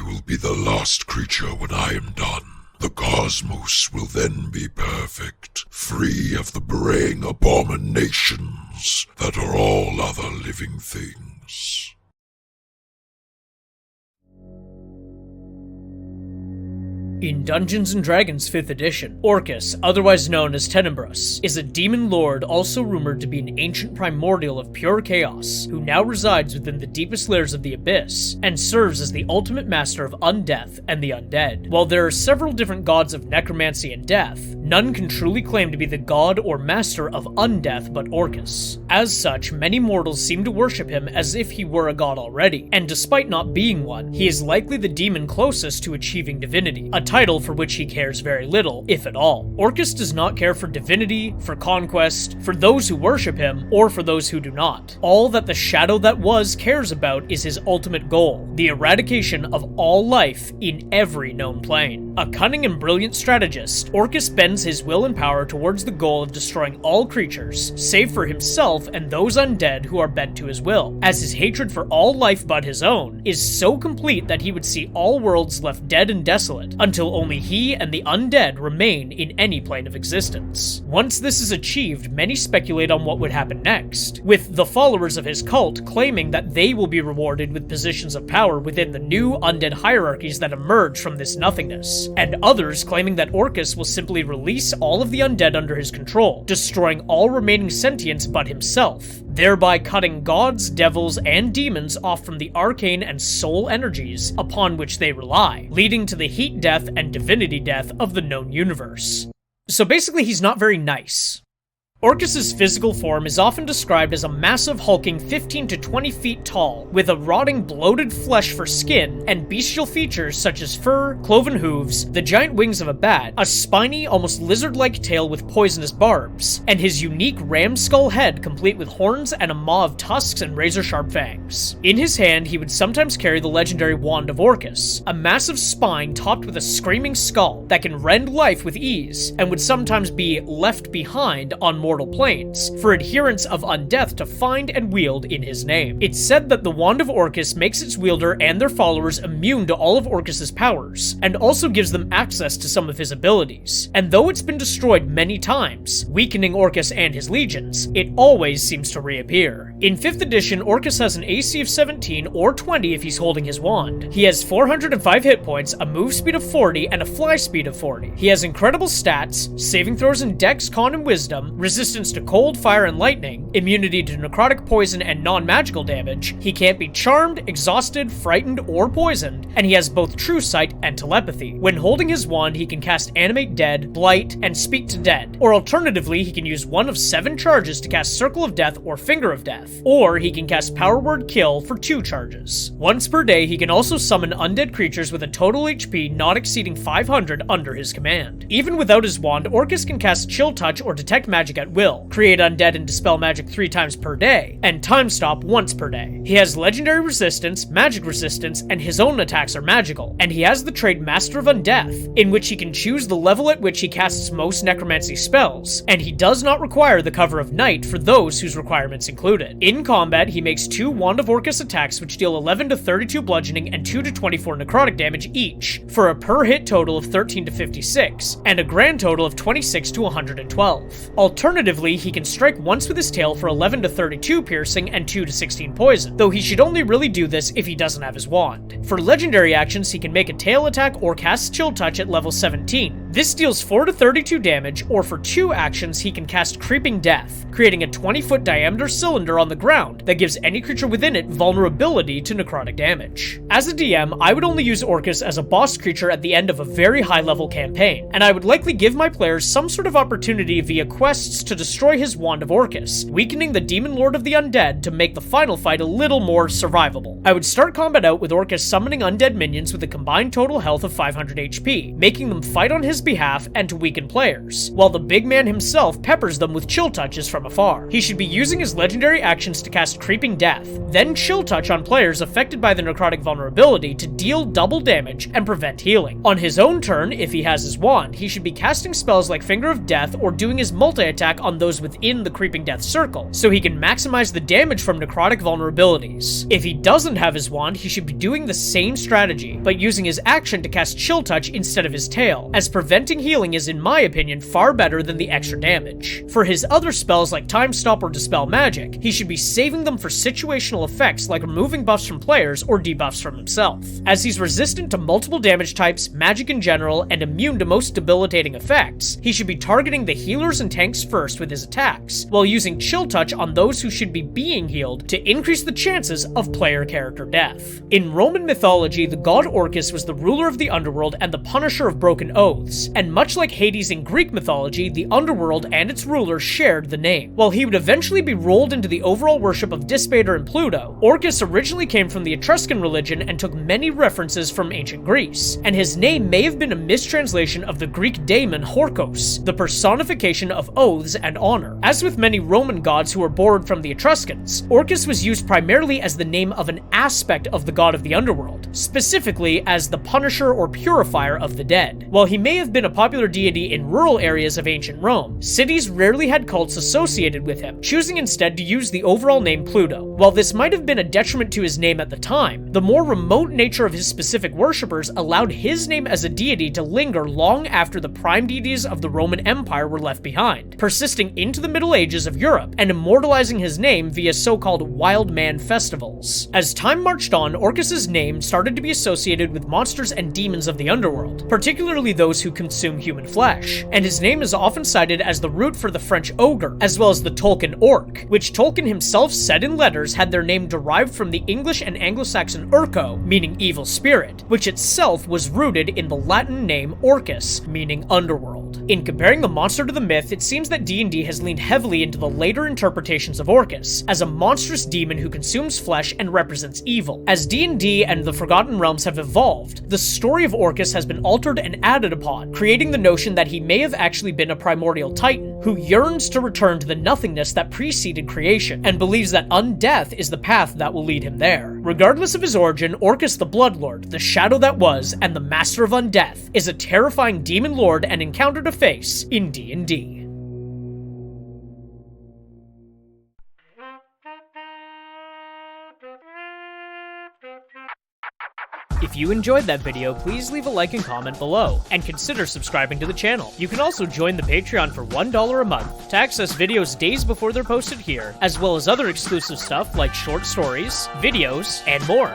will be the last creature when I am done. The cosmos will then be perfect, free of the braying abominations that are all other living things. In Dungeons & Dragons 5th edition, Orcus, otherwise known as Tenebris, is a demon lord also rumored to be an ancient primordial of pure chaos, who now resides within the deepest layers of the Abyss, and serves as the ultimate master of Undeath and the Undead. While there are several different gods of necromancy and death, none can truly claim to be the god or master of Undeath but Orcus. As such, many mortals seem to worship him as if he were a god already, and despite not being one, he is likely the demon closest to achieving divinity, a title for which he cares very little, if at all. Orcus does not care for divinity, for conquest, for those who worship him, or for those who do not. All that the Shadow that was cares about is his ultimate goal, the eradication of all life in every known plane. A cunning and brilliant strategist, Orcus bends his will and power towards the goal of destroying all creatures, save for himself and those undead who are bent to his will, as his hatred for all life but his own is so complete that he would see all worlds left dead and desolate, until only he and the undead remain in any plane of existence. Once this is achieved, many speculate on what would happen next, with the followers of his cult claiming that they will be rewarded with positions of power within the new undead hierarchies that emerge from this nothingness, and others claiming that Orcus will simply release all of the undead under his control, destroying all remaining sentience but himself, thereby cutting gods, devils, and demons off from the arcane and soul energies upon which they rely, leading to the heat death and divinity death of the known universe. So basically, he's not very nice. Orcus's physical form is often described as a massive hulking 15 to 20 feet tall, with a rotting bloated flesh for skin, and bestial features such as fur, cloven hooves, the giant wings of a bat, a spiny, almost lizard-like tail with poisonous barbs, and his unique ram skull head complete with horns and a maw of tusks and razor-sharp fangs. In his hand, he would sometimes carry the legendary Wand of Orcus, a massive spine topped with a screaming skull that can rend life with ease, and would sometimes be left behind on mortal planes for adherents of Undeath to find and wield in his name. It's said that the Wand of Orcus makes its wielder and their followers immune to all of Orcus's powers, and also gives them access to some of his abilities. And though it's been destroyed many times, weakening Orcus and his legions, it always seems to reappear. In 5th edition, Orcus has an AC of 17 or 20 if he's holding his wand. He has 405 hit points, a move speed of 40, and a fly speed of 40. He has incredible stats, saving throws in Dex, Con, and Wisdom, resistance to cold, fire, and lightning, immunity to necrotic poison and non-magical damage. He can't be charmed, exhausted, frightened, or poisoned, and he has both true sight and telepathy. When holding his wand, he can cast Animate Dead, Blight, and Speak to Dead, or alternatively, he can use one of 7 charges to cast Circle of Death or Finger of Death, or he can cast Power Word Kill for 2 charges. Once per day, he can also summon undead creatures with a total HP not exceeding 500 under his command. Even without his wand, Orcus can cast Chill Touch or Detect Magic at will, create undead and dispel magic 3 times per day, and time stop once per day. He has legendary resistance, magic resistance, and his own attacks are magical, and he has the trait Master of Undeath, in which he can choose the level at which he casts most necromancy spells, and he does not require the cover of night for those whose requirements included. In combat, he makes 2 Wand of Orcus attacks which deal 11 to 32 bludgeoning and 2 to 24 necrotic damage each, for a per hit total of 13 to 56, and a grand total of 26 to 112. Alternatively, he can strike once with his tail for 11 to 32 piercing and 2 to 16 poison, though he should only really do this if he doesn't have his wand. For legendary actions, he can make a tail attack or cast Chill Touch at level 17. This deals 4 to 32 damage, or for 2 actions, he can cast Creeping Death, creating a 20-foot diameter cylinder on the ground that gives any creature within it vulnerability to necrotic damage. As a DM, I would only use Orcus as a boss creature at the end of a very high-level campaign, and I would likely give my players some sort of opportunity via quests to destroy his Wand of Orcus, weakening the Demon Lord of the Undead to make the final fight a little more survivable. I would start combat out with Orcus summoning undead minions with a combined total health of 500 HP, making them fight on his behalf and to weaken players, while the big man himself peppers them with chill touches from afar. He should be using his legendary actions to cast Creeping Death, then chill touch on players affected by the necrotic vulnerability to deal double damage and prevent healing. On his own turn, if he has his wand, he should be casting spells like Finger of Death or doing his multi-attack on those within the Creeping Death circle, so he can maximize the damage from necrotic vulnerabilities. If he doesn't have his wand, he should be doing the same strategy, but using his action to cast Chill Touch instead of his tail, as preventing healing is in my opinion far better than the extra damage. For his other spells like Time Stop or Dispel Magic, he should be saving them for situational effects like removing buffs from players or debuffs from himself. As he's resistant to multiple damage types, magic in general, and immune to most debilitating effects, he should be targeting the healers and tanks first with his attacks, while using Chill Touch on those who should be being healed to increase the chances of player character death. In Roman mythology, the god Orcus was the ruler of the underworld and the punisher of broken oaths, and much like Hades in Greek mythology, the underworld and its ruler shared the name. While he would eventually be rolled into the overall worship of Dispater and Pluto, Orcus originally came from the Etruscan religion and took many references from ancient Greece, and his name may have been a mistranslation of the Greek daemon Orcos, the personification of oaths and honor. As with many Roman gods who were borrowed from the Etruscans, Orcus was used primarily as the name of an aspect of the god of the underworld, specifically as the punisher or purifier of the dead. While he may have been a popular deity in rural areas of ancient Rome, cities rarely had cults associated with him, choosing instead to use the overall name Pluto. While this might have been a detriment to his name at the time, the more remote nature of his specific worshippers allowed his name as a deity to linger long after the prime deities of the Roman Empire were left behind, persisting into the Middle Ages of Europe and immortalizing his name via so-called wild man festivals. As time marched on, Orcus's name started to be associated with monsters and demons of the underworld, particularly those who consume human flesh, and his name is often cited as the root for the French ogre, as well as the Tolkien orc, which Tolkien himself said in letters had their name derived from the English and Anglo-Saxon urco, meaning evil spirit, which itself was rooted in the Latin name Orcus, meaning underworld. In comparing the monster to the myth, it seems that D&D has leaned heavily into the later interpretations of Orcus, as a monstrous demon who consumes flesh and represents evil. As D&D and the Forgotten Realms have evolved, the story of Orcus has been altered and added upon, creating the notion that he may have actually been a primordial titan, who yearns to return to the nothingness that preceded creation, and believes that Undeath is the path that will lead him there. Regardless of his origin, Orcus the Bloodlord, the shadow that was, and the master of Undeath, is a terrifying demon lord and encounter to face in D&D. If you enjoyed that video, please leave a like and comment below, and consider subscribing to the channel. You can also join the Patreon for $1 a month to access videos days before they're posted here, as well as other exclusive stuff like short stories, videos, and more.